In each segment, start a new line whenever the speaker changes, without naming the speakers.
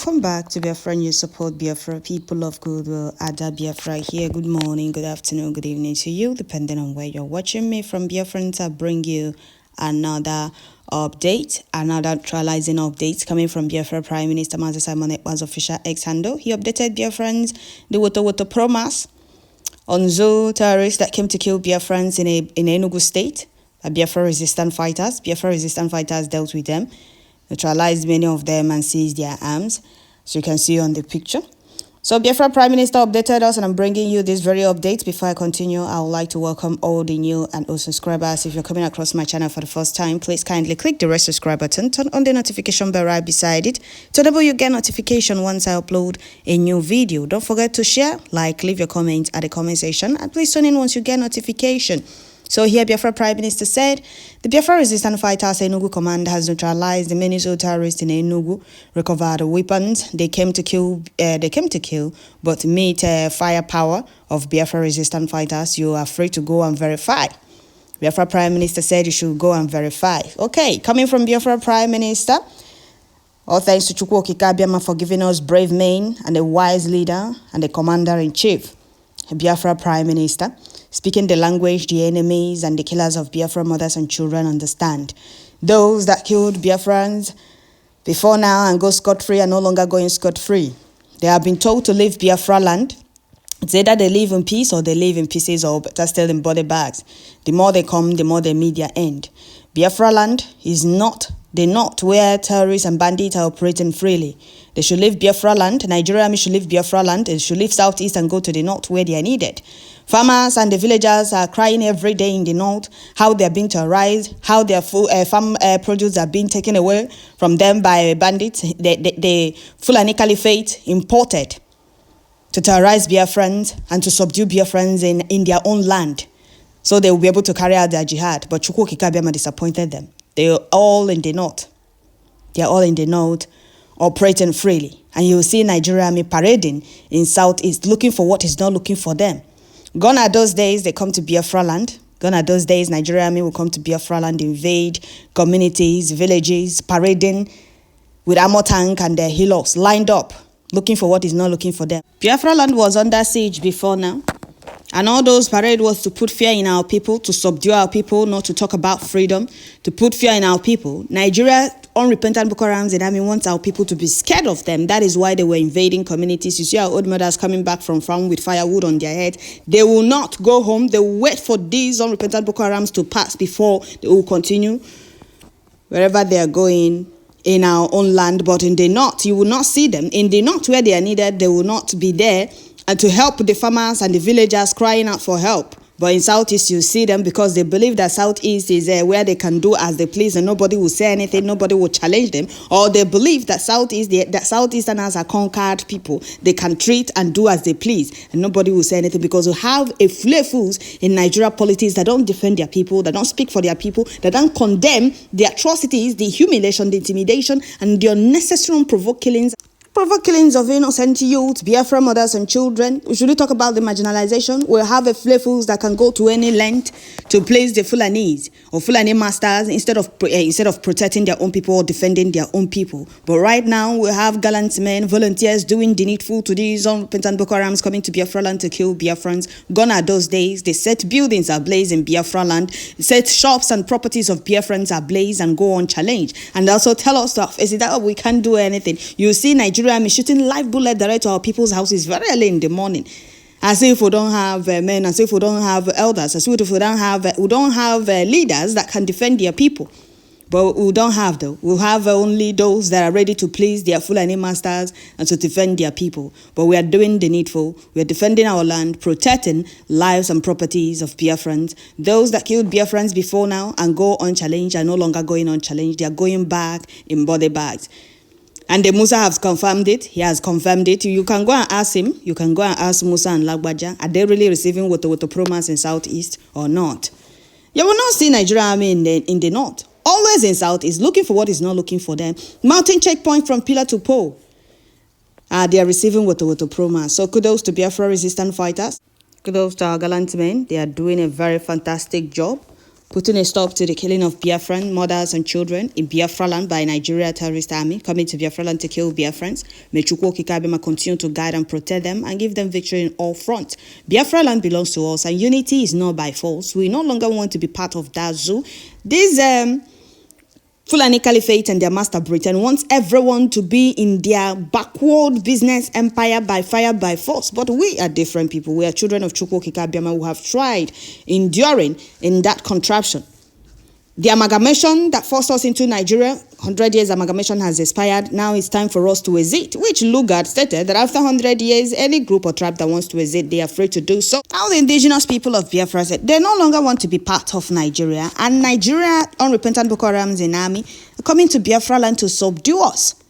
Welcome back to Biafra News Support Biafra, people of goodwill. Ada Biafra here. Good morning, good afternoon, good evening to you, depending on where you're watching me from. Biafrans, I bring you another update, another trializing update coming from Biafra Prime Minister Mazi Simon Ekpa's official X handle. He updated Biafrans the Wotowoto promise on terrorists that came to kill Biafrans in Enugu State. Biafra resistant fighters. Biafra resistant fighters dealt with them, neutralized many of them and seized their arms, so you can see on the picture. So Biafra Prime Minister updated us, and I'm bringing you this very update. Before I continue, I would like to welcome all the new and old subscribers. If you're coming across my channel for the first time, please kindly click the red subscribe button, turn on the notification bell right beside it to enable you get notification once I upload a new video. Don't forget to share, like, leave your comments at the comment section, and please turn in once you get notification. So here, Biafra Prime Minister said, the Biafra resistant fighters Enugu command has neutralized the many terrorists in Enugu, recovered weapons. They came to kill, but meet firepower of Biafra resistant fighters. You are free to go and verify. Biafra Prime Minister said you should go and verify. Okay, coming from Biafra Prime Minister, all thanks to Chukwu Okike for giving us brave men and a wise leader and a commander-in-chief. Biafra Prime Minister, speaking the language the enemies and the killers of Biafra mothers and children understand. Those that killed Biafrans before now and go scot-free are no longer going scot-free. They have been told to leave Biafra land. It's either they live in peace or they live in pieces, or better still in body bags. The more they come, the more they meet their end. Biafra land is not the north where terrorists and bandits are operating freely. They should leave Biafra land. Nigeria Army should leave Biafra land. They should leave southeast and go to the north where they are needed. Farmers and the villagers are crying every day in the north how they are being terrorized, how their farm produce are being taken away from them by bandits. The Fulani Caliphate imported to terrorize Biafrans and to subdue Biafrans in their own land, so they will be able to carry out their jihad. But Chukwu Okike disappointed them. They are all in the north. They are all in the north, operating freely. And you will see Nigeria Army parading in southeast, looking for what is not looking for them. Gone are those days they come to Biafra land. Gone are those days Nigeria Army will come to Biafra land, invade communities, villages, parading with armor tank and their helos lined up, looking for what is not looking for them. Biafra land was under siege before now. And all those parade was to put fear in our people, to subdue our people, not to talk about freedom, to put fear in our people. Nigeria, unrepentant Boko Haram and army wants our people to be scared of them. That is why they were invading communities. You see our old mothers coming back from farm with firewood on their head. They will not go home. They will wait for these unrepentant Boko Harams to pass before they will continue wherever they are going in our own land. But in the north, you will not see them. In the north where they are needed, they will not be there and to help the farmers and the villagers crying out for help. But in southeast, you see them because they believe that southeast is where they can do as they please and nobody will say anything, nobody will challenge them. Or they believe that southeasterners are conquered people. They can treat and do as they please and nobody will say anything, because we have a fools in Nigeria politics that don't defend their people, that don't speak for their people, that don't condemn the atrocities, the humiliation, the intimidation, and the unnecessary unprovoked killings of innocent youth, Biafra mothers and children. We should talk about the marginalization. We'll have a fools that can go to any length to place the Fulanis or Fulani masters instead of protecting their own people or defending their own people. But right now, we have gallant men, volunteers doing the needful to these unrepentant Boko Harams coming to Biafra land to kill Biafrans. Gone are those days. They set buildings ablaze in Biafra land, set shops and properties of Biafrans ablaze and go on challenge. And also tell us stuff. Is it that we can't do anything? You see Nigeria Army shooting live bullet direct to our people's houses very early in the morning, as if we don't have men, as if we don't have elders, as if we don't have leaders that can defend their people. But we don't have though. We'll have only those that are ready to please their Fulani masters and to defend their people. But we are doing the needful. We are defending our land, protecting lives and properties of Biafrans. Those that killed Biafrans before now and go unchallenged are no longer going unchallenged. They are going back in body bags. And the Musa has confirmed it. He has confirmed it. You can go and ask him. You can go and ask Musa and Lagbaja. Are they really receiving Wotowoto promise in southeast or not? You will not see Nigeria Army in the north. Always in southeast, looking for what is not looking for them. Mountain checkpoint from pillar to pole. They are receiving Wotowoto promise. So kudos to Biafra resistant fighters. Kudos to our gallant men. They are doing a very fantastic job, putting a stop to the killing of Biafran mothers and children in Biafra land by Nigeria terrorist army coming to Biafra land to kill Biafrans. May Chukwu Okike Abiama continue to guide and protect them and give them victory in all fronts. Biafra land belongs to us, and unity is not by force. We no longer want to be part of that zoo. This Fulani Caliphate and their master Britain wants everyone to be in their backward business empire by fire, by force. But we are different people. We are children of Chukwu Okike Abiama who have tried enduring in that contraption. The amalgamation that forced us into Nigeria, 100 years amalgamation has expired. Now it's time for us to exit, which Lugard stated that after 100 years, any group or tribe that wants to exit, they are free to do so. Now the indigenous people of Biafra said they no longer want to be part of Nigeria, and Nigeria, unrepentant Boko Harams in army, are coming to Biafra land to subdue us.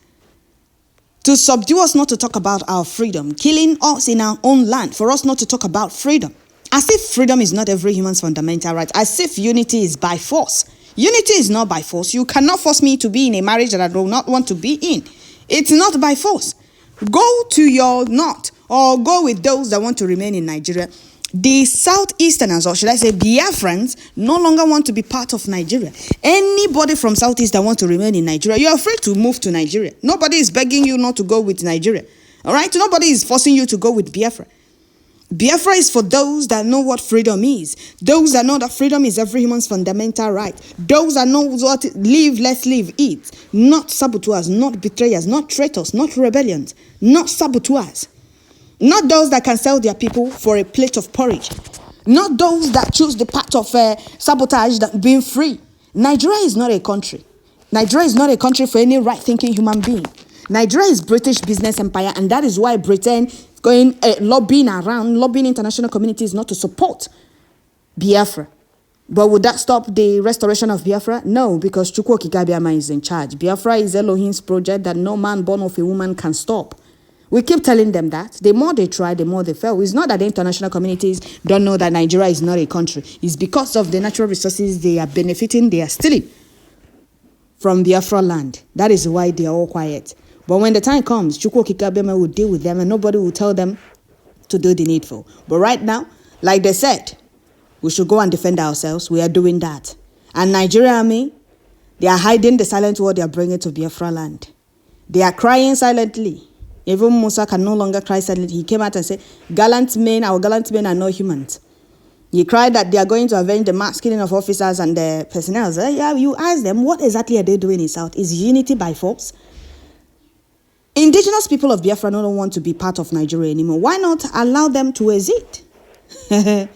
To subdue us, not to talk about our freedom, killing us in our own land, for us not to talk about freedom. As if freedom is not every human's fundamental right, as if unity is by force. Unity is not by force. You cannot force me to be in a marriage that I do not want to be in. It's not by force. Go to your north, or go with those that want to remain in Nigeria. The Southeasterners, or should I say Biafrans, no longer want to be part of Nigeria. Anybody from Southeast that want to remain in Nigeria, you are free to move to Nigeria. Nobody is begging you not to go with Nigeria. All right? Nobody is forcing you to go with Biafra. Biafra is for those that know what freedom is. Those that know that freedom is every human's fundamental right. Those that know what live, let's live, eat. Not saboteurs, not betrayers, not traitors, not rebellions, not saboteurs. Not those that can sell their people for a plate of porridge. Not those that choose the path of sabotage than being free. Nigeria is not a country. Nigeria is not a country for any right-thinking human being. Nigeria is British business empire, and that is why Britain going lobbying international communities not to support Biafra. But would that stop the restoration of Biafra? No, because Chukwu Okike Abiama is in charge. Biafra is Elohim's project that no man born of a woman can stop. We keep telling them that. The more they try, the more they fail. It's not that the international communities don't know that Nigeria is not a country. It's because of the natural resources they are benefiting, they are stealing from Biafra land. That is why they are all quiet. But when the time comes, Chukwu Okike Abiama will deal with them, and nobody will tell them to do the needful. But right now, like they said, we should go and defend ourselves. We are doing that. And Nigeria army, they are hiding the silent war they are bringing to Biafra land. They are crying silently. Even Musa can no longer cry silently. He came out and said, our gallant men are not humans. He cried that they are going to avenge the mass killing of officers and the personnel. Yeah, you ask them, what exactly are they doing in South? Is unity by force? Indigenous people of Biafra don't want to be part of Nigeria anymore. Why not allow them to exit? They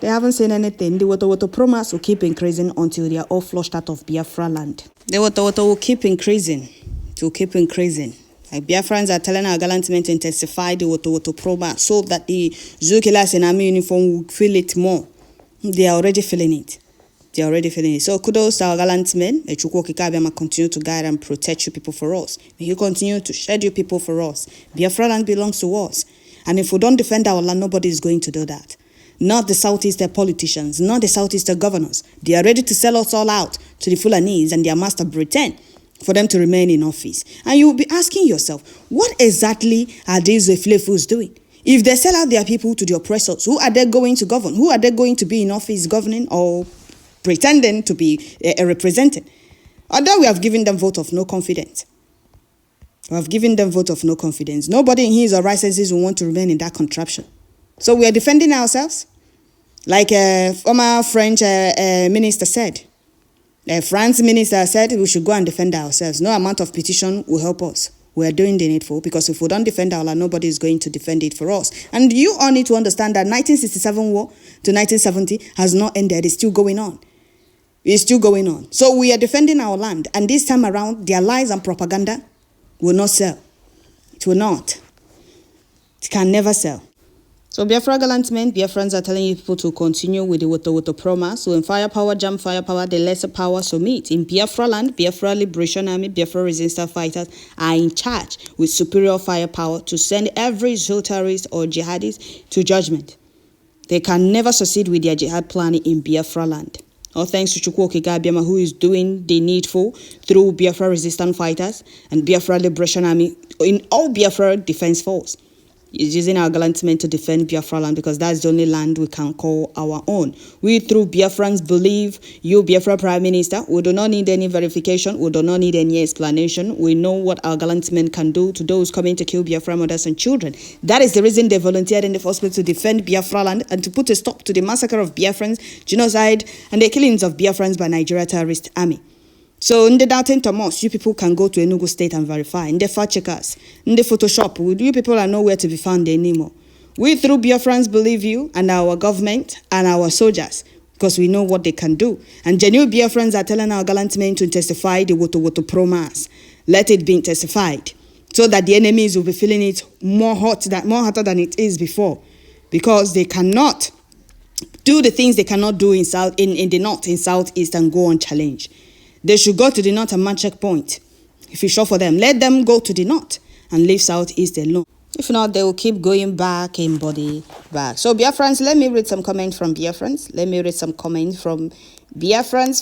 haven't seen anything. The Wotowoto promise will keep increasing until they are all flushed out of Biafra land. The Wotowoto will keep increasing. It will keep increasing. Like Biafrans are telling our gallant men to intensify the Wotowoto promise so that the Unlèàshè in army uniform will feel it more. They are already feeling it. They're already feeling it. So kudos to our gallant men. May Chukwu Okike Abiama continue to guide and protect you people for us. May you continue to shed you people for us. Biafra land belongs to us. And if we don't defend our land, nobody is going to do that. Not the Southeastern politicians, not the Southeastern governors. They are ready to sell us all out to the Fulanis and their master Britain for them to remain in office. And you will be asking yourself, what exactly are these Eflefus doing? If they sell out their people to the oppressors, who are they going to govern? Who are they going to be in office governing or pretending to be representing? Although we have given them vote of no confidence. We have given them vote of no confidence. Nobody in his or right senses will want to remain in that contraption. So we are defending ourselves. Like a former French minister said. A France minister said we should go and defend ourselves. No amount of petition will help us. We are doing the needful, because if we don't defend our land, nobody is going to defend it for us. And you all need to understand that 1967 war to 1970 has not ended. It's still going on. It's still going on. So we are defending our land. And this time around, their lies and propaganda will not sell. It will not. It can never sell. So Biafra gallant men, Biafrans are telling you people to continue with the Wotowoto promise. So when firepower jam firepower, the lesser power submit. In Biafra land, Biafra Liberation Army, Biafra resistance fighters are in charge with superior firepower to send every terrorist or jihadist to judgment. They can never succeed with their jihad planning in Biafra land. All thanks to Chukwu Okike Abiama, who is doing the needful through Biafra resistance fighters and Biafra Liberation Army in all Biafra defense force. is using our gallant men to defend Biafra land because that's the only land we can call our own. We, through Biafrans, believe you, Biafra Prime Minister, we do not need any verification. We do not need any explanation. We know what our gallant men can do to those coming to kill Biafra mothers and children. That is the reason they volunteered in the first place, to defend Biafra land and to put a stop to the massacre of Biafrans, genocide, and the killings of Biafrans by Nigeria terrorist army. So in the doubting Thomas, you people can go to Enugu State and verify. In the fact checkers, in the Photoshop, you people are nowhere to be found anymore. We, through Biafrans, believe you and our government and our soldiers because we know what they can do. And genuine Biafrans are telling our gallant men to intensify the Wotowoto promise. Let it be intensified so that the enemies will be feeling it more hotter than it is before, because they cannot do the things they cannot do in the north, in southeast, and go on challenge. They should go to the north and mark checkpoint. If it's sure for them, let them go to the north and leave southeast alone. If not, they will keep going back in body back. So Biafrans, let me read some comments from Biafrans.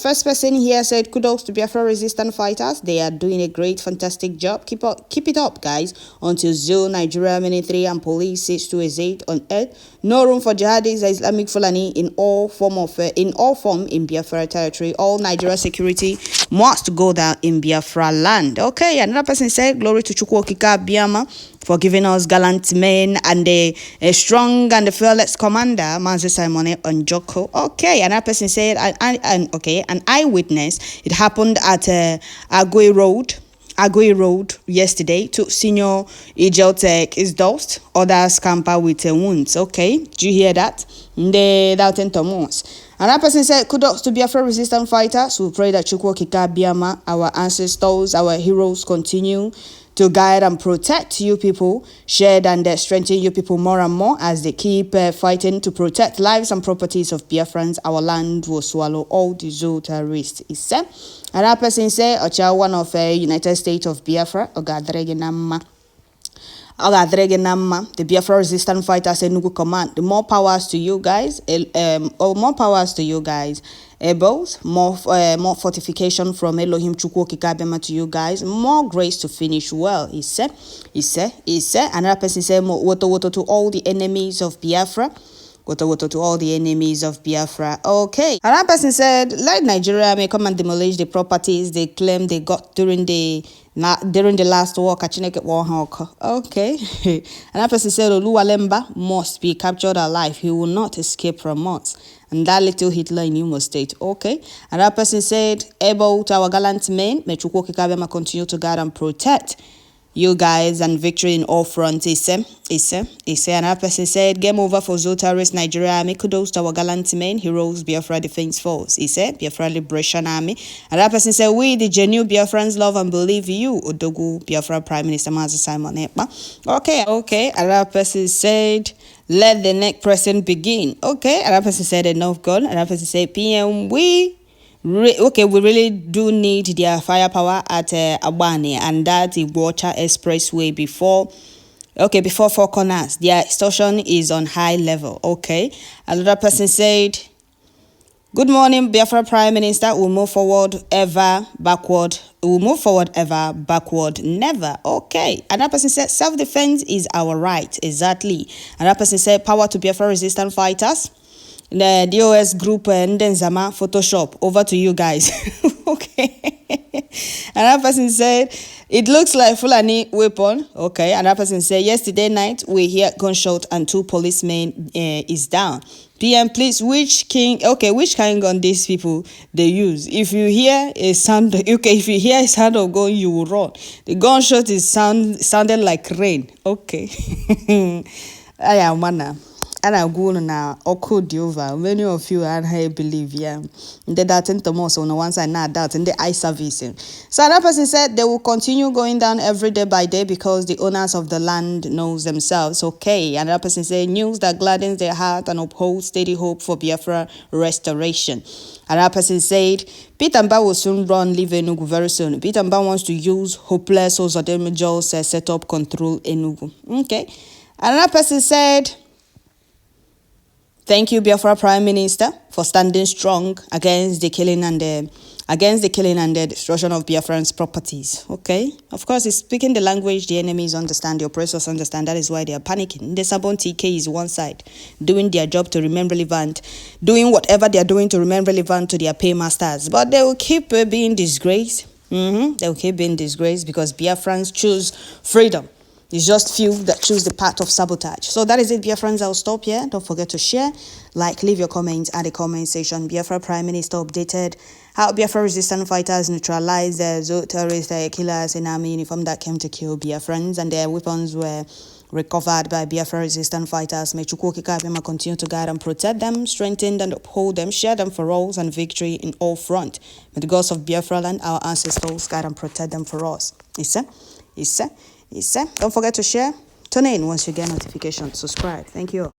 First person here said, kudos to Biafra resistant fighters. They are doing a great, fantastic job. Keep it up, guys. Until Zoo, Nigeria military and police cease to hesitate on earth. No room for jihadis, Islamic Fulani in all form in Biafra territory. All Nigeria security must go down in Biafra land. Okay, another person said, glory to Chukwuokika Biama for giving us gallant men and a strong and a fearless commander, Mazi Simone Onjoko. Okay, another person said, an eyewitness. It happened at Agui Road yesterday. To Senior Ijeltek is dosed, others scamper with wounds. Okay, did you hear that? Dalton Thomas. Another person said, kudos to Biafra resistant fighters. We pray that Chukwuokika Biama, our ancestors, our heroes, continue to guide and protect you people, shed and strengthen you people more and more as they keep fighting to protect lives and properties of Biafrans. Our land will swallow all the zoo terrorists. Another person said, Ocha, one of United States of Biafra, Ogadregenama. The Biafra resistant fighters Enugu command. The more powers to you guys. More powers to you guys. Both more fortification from Elohim Chukwuokika Biama to you guys. More grace to finish well. He said. Another person said, Wotowoto to all the enemies of Biafra. Wotowoto to all the enemies of Biafra. Okay. Another person said, let Nigeria may come and demolish the properties they claim they got during the last war. Okay. Another person said, Oluwalemba must be captured alive. He will not escape from us. And that little Hitler in Imo State. Okay. Another person said, able to our gallant men, may Chukwuokika Biama continue to guard and protect you guys and victory in all fronts. Another person said, game over for Tèrrøríst Nigeria Army. Kudos to our gallant men, heroes, Biafra Defense Force. Biafra Liberation Army. Another person said, we, the genuine Biafrans, love and believe you, Odogu, Biafra Prime Minister Mazi Simon Ekpa. Okay. Another person said, let the next person begin. Okay. Another person said, enough gone. Another person said, PM, we really do need their firepower at Abani and that Igbocha Expressway before 4 corners. Their extortion is on high level. Okay. Another person said, good morning, Biafra Prime Minister. We'll move forward ever backward. Never. Okay. Another person said, self-defense is our right. Exactly. Another person said, power to Biafra resistant fighters. The DOS group and then Zama Photoshop. Over to you guys. Okay. Another person said, it looks like Fulani weapon. Okay. Another person said, yesterday night we hear gunshot and 2 policemen is down. PM, please, which kind gun these people they use? If you hear a sound, if you hear a sound of gun, you will run. The gunshot sounded like rain. Okay. I am mana. And I'm going now, or could you over? Many of you are here believe, yeah. The data Thomas on the one side, not that, and the eye servicing. So another person said they will continue going down every day by day because the owners of the land knows themselves. Okay. Another person said news that gladdens their heart and upholds steady hope for Biafra restoration. Another person said Peter Mba will soon leave Enugu very soon. Peter Mba wants to use hopeless Ozodemijos set up control Enugu. Okay. Another person said, thank you, Biafra Prime Minister, for standing strong against the killing and against the killing and the destruction of Biafran's properties. Okay, of course, it's speaking the language the enemies understand, the oppressors understand. That is why they are panicking. The Sabon TK is one side, doing their job to remain relevant, doing whatever they are doing to remain relevant to their paymasters. But they will keep being disgraced. They will keep being disgraced because Biafrans choose freedom. It's just few that choose the path of sabotage. So that is it, Biafrans. I'll stop here. Don't forget to share, like, leave your comments at the comment section. Biafra Prime Minister updated how Biafra resistance fighters neutralized the Tèrrøríst killers in army uniform that came to kill Biafrans, and their weapons were recovered by Biafra resistance fighters. May Chukwu Abima continue to guide and protect them, strengthen and uphold them, share them for roles and victory in all front. May the gods of Biafra land, our ancestors, guide and protect them for us. Don't forget to share. Tune in once you get notification. Subscribe. Thank you.